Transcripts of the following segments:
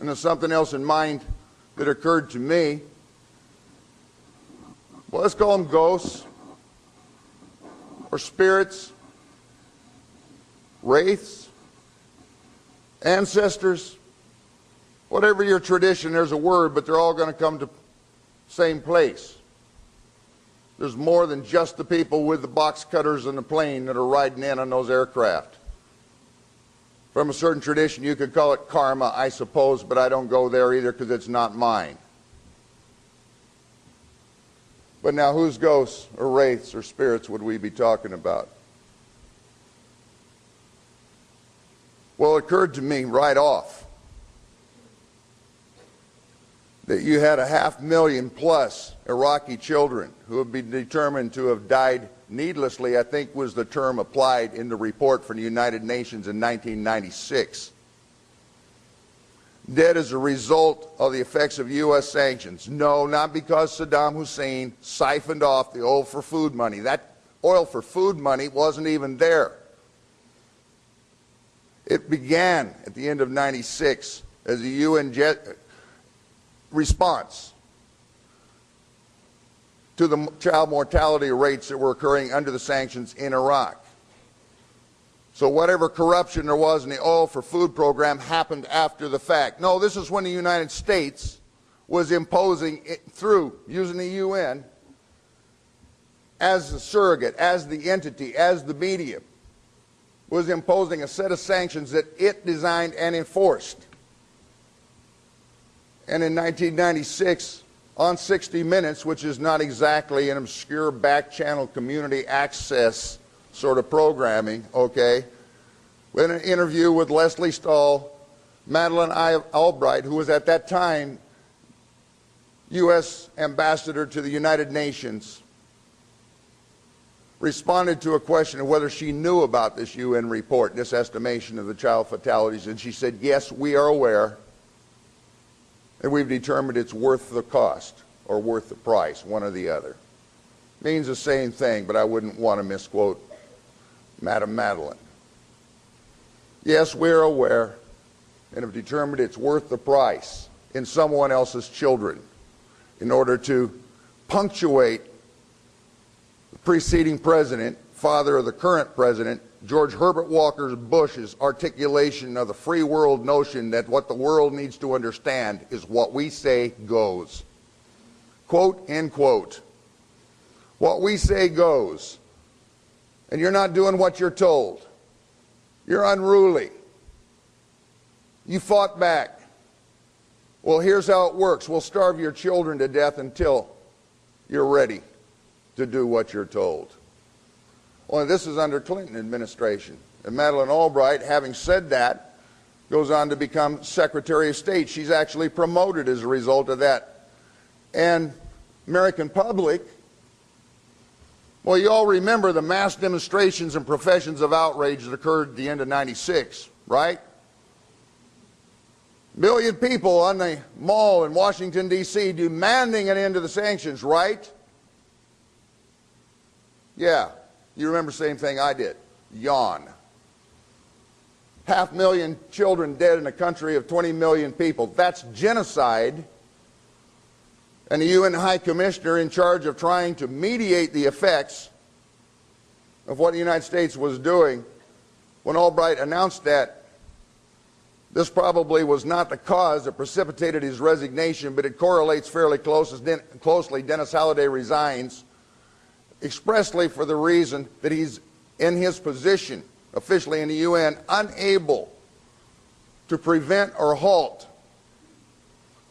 and there's something else in mind that occurred to me. Well, let's call them ghosts or spirits, wraiths, ancestors, whatever your tradition, there's a word, but they're all going to come to the same place. There's more than just the people with the box cutters and the plane that are riding in on those aircraft. From a certain tradition, you could call it karma, I suppose, but I don't go there either because it's not mine. But now, whose ghosts or wraiths or spirits would we be talking about? Well, it occurred to me right off that you had 500,000 plus Iraqi children who have been determined to have died needlessly, I think was the term applied in the report from the United Nations in 1996. Dead as a result of the effects of U.S. sanctions. No, not because Saddam Hussein siphoned off the oil for food money. That oil for food money wasn't even there. It began at the end of 96 as a UN response to the child mortality rates that were occurring under the sanctions in Iraq. So whatever corruption there was in the oil for food program happened after the fact. No, this is when the United States was imposing it through, using the UN as the surrogate, as the entity, as the medium, was imposing a set of sanctions that it designed and enforced. And in 1996, on 60 Minutes, which is not exactly an obscure back-channel community access sort of programming, okay, in an interview with Leslie Stahl, Madeleine Albright, who was at that time U.S. ambassador to the United Nations, responded to a question of whether she knew about this UN report, this estimation of the child fatalities, and she said, yes, we are aware, and we've determined it's worth the cost or worth the price, one or the other. Means the same thing, but I wouldn't want to misquote Madam Madeleine. Yes, we're aware and have determined it's worth the price in someone else's children in order to punctuate the preceding president, father of the current president, George Herbert Walker Bush's articulation of the free world notion that what the world needs to understand is what we say goes. Quote, end quote. What we say goes. And you're not doing what you're told. You're unruly. You fought back. Well, here's how it works. We'll starve your children to death until you're ready to do what you're told. Well, this is under Clinton administration. And Madeleine Albright, having said that, goes on to become Secretary of State. She's actually promoted as a result of that. And American public, well, you all remember the mass demonstrations and professions of outrage that occurred at the end of 96, right? A million people on the mall in Washington, D.C. demanding an end to the sanctions, right? Yeah, you remember the same thing I did. Yawn. 500,000 children dead in a country of 20 million people. That's genocide. And the UN High Commissioner in charge of trying to mediate the effects of what the United States was doing, when Albright announced that, this probably was not the cause that precipitated his resignation, but it correlates fairly closely. Dennis Halliday resigns expressly for the reason that he's in his position, officially in the UN, unable to prevent or halt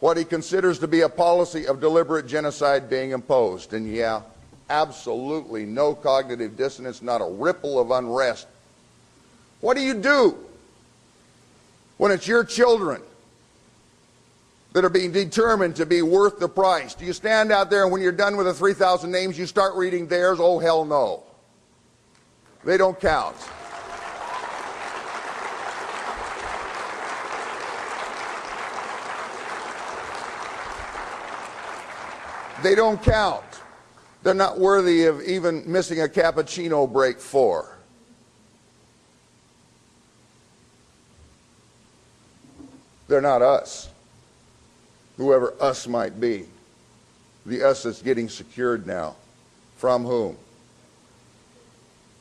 what he considers to be a policy of deliberate genocide being imposed. And yeah, absolutely no cognitive dissonance, not a ripple of unrest. What do when it's your children that are being determined to be worth the price? Do you stand out there and when you're done with the 3,000 names, you start reading theirs? Oh, hell no. They don't count. They don't count. They're not worthy of even missing a cappuccino break for. They're not us. whoever us might be, the us that's getting secured now. From whom?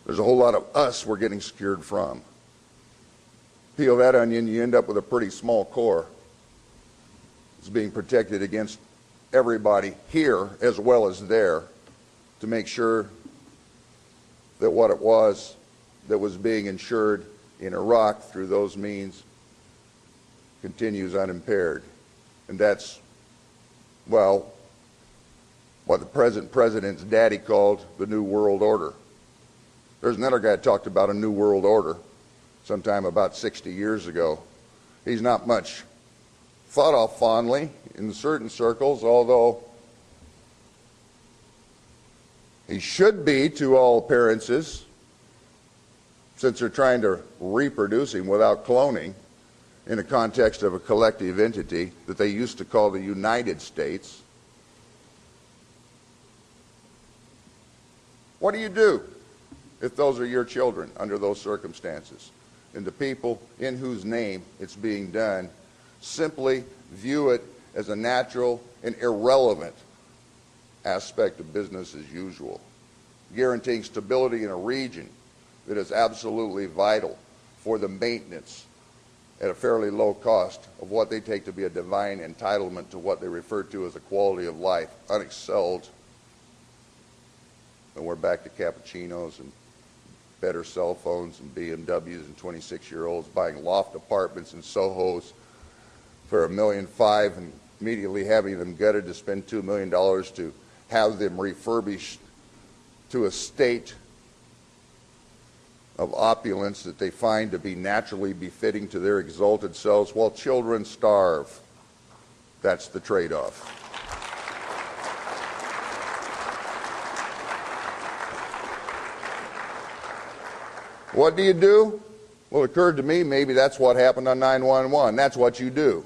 There's a whole lot of us we're getting secured from. Peel that onion, you end up with a pretty small core. It's being protected against everybody here as well as there to make sure that what it was that was being ensured in Iraq through those means continues unimpaired. And that's, well, what the present president's daddy called the New World Order. There's another guy that talked about a New World Order sometime about 60 years ago. He's not much thought of fondly in certain circles, although he should be to all appearances, since they're trying to reproduce him without cloning in the context of a collective entity that they used to call the United States. What do you do if those are your children under those circumstances? And the people in whose name it's being done simply view it as a natural and irrelevant aspect of business as usual, guaranteeing stability in a region that is absolutely vital for the maintenance at a fairly low cost of what they take to be a divine entitlement to what they refer to as a quality of life, unexcelled. And we're back to cappuccinos and better cell phones and BMWs and 26-year-olds buying loft apartments in Sohos for $1.5 million and immediately having them gutted to spend $2 million to have them refurbished to a state of opulence that they find to be naturally befitting to their exalted selves while children starve. That's the trade-off. What do you do? Well, it occurred to me maybe that's what happened on 9/11. That's what you do.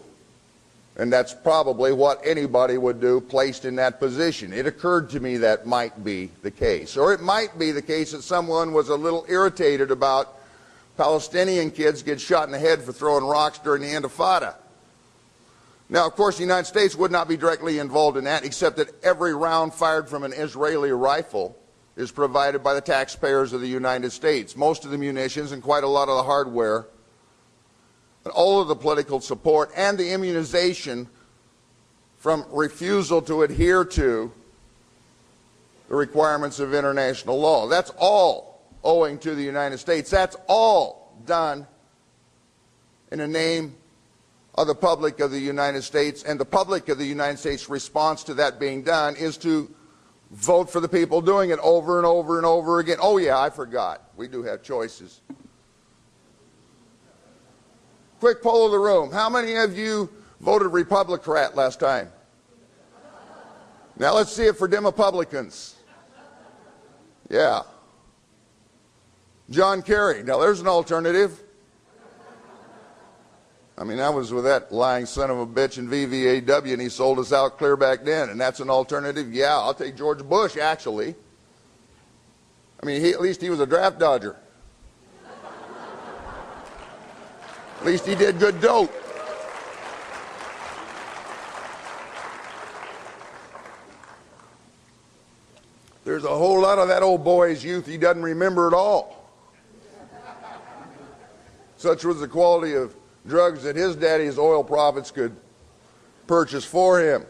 And that's probably what anybody would do placed in that position. It occurred to me that might be the case. Or it might be the case that someone was a little irritated about Palestinian kids get shot in the head for throwing rocks during the Intifada. Now, of course, the United States would not be directly involved in that, except that every round fired from an Israeli rifle is provided by the taxpayers of the United States. Most of the munitions and quite a lot of the hardware, and all of the political support and the immunization from refusal to adhere to the requirements of international law. That's all owing to the United States. That's all done in the name of the public of the United States, and the public of the United States' response to that being done is to vote for the people doing it over and over and over again. Oh yeah, I forgot. We do have choices. Quick poll of the room. How many of you voted Republican last time? Now let's see it for Demopublicans. Yeah. John Kerry. Now there's an alternative. I mean, I was with that lying son of a bitch in VVAW, and he sold us out clear back then, and that's an alternative? Yeah, I'll take George Bush, actually. I mean, at least he was a draft dodger. At least he did good dope. There's a whole lot of that old boy's youth he doesn't remember at all. Such was the quality of drugs that his daddy's oil profits could purchase for him.